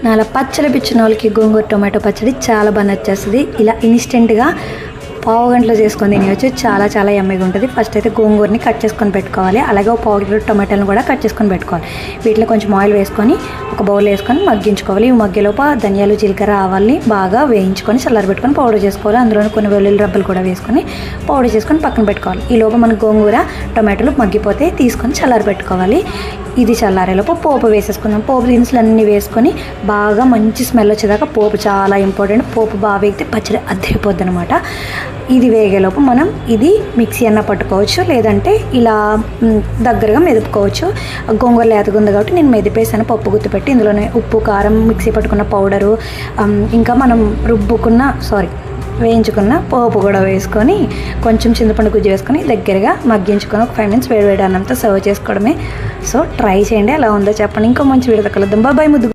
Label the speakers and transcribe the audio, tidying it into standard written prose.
Speaker 1: నాలా పచ్చడి పిచ్చిన వాళ్ళకి గోంగూర టొమాటో పచ్చడి చాలా బాగా నచ్చేస్తుంది. ఇలా ఇన్స్టెంట్గా పావు గంటలో చేసుకొని తినేయచ్చు. చాలా చాలా యమ్మీగా ఉంటుంది. ఫస్ట్ అయితే గోంగూరని కట్ చేసుకొని పెట్టుకోవాలి. అలాగే ఒక పావు కిలో టొమాటోలను కూడా కట్ చేసుకొని పెట్టుకోవాలి. వీటిలో కొంచెం ఆయిల్ వేసుకొని ఒక బౌల్ వేసుకొని మగ్గించుకోవాలి. ఈ మగ్గేలోపు ధనియాలు జీలకర్ర ఆవాల్ని బాగా వేయించుకొని చల్లారబెట్టుకొని పౌడర్ చేసుకోవాలి. అందులో కొన్ని వెల్లుల్లి రబ్బలు కూడా వేసుకొని పౌడర్ చేసుకొని పక్కన పెట్టుకోవాలి. ఈ లోపు మన గోంగూర టొమాటోలు మగ్గిపోతే తీసుకొని చల్లారబెట్టుకోవాలి. ఇది చల్లారేలోపు పోపు వేసేసుకుందాం. పోపు దినుసులు అన్నీ వేసుకొని బాగా మంచి స్మెల్ వచ్చేదాకా పోపు చాలా ఇంపార్టెంట్. పోపు బాగా వేగితే పచ్చడి అద్దరిపోద్ది అనమాట. ఇది వేగేలోపు మనం ఇది మిక్సీ అన్న పట్టుకోవచ్చు, లేదంటే ఇలా దగ్గరగా మెదుపుకోవచ్చు. గోంగూర లేతగా ఉంది కాబట్టి నేను మెదిపేసాను పప్పు గుత్తి పెట్టి. ఇందులోనే ఉప్పు కారం మిక్సీ పట్టుకున్న పౌడరు ఇంకా మనం వేయించుకున్న పోపు కూడా వేసుకొని కొంచెం చింతపండు గుజ్జు వేసుకొని దగ్గరగా మగ్గించుకొని ఒక 5 minutes వేడి అన్నంతో సర్వ్ చేసుకోవడమే. సో ట్రై చేయండి, ఎలా ఉందో చెప్పండి. ఇంకో మంచి వీడియో కలుద్దాం. బాయ్ ముద్దు.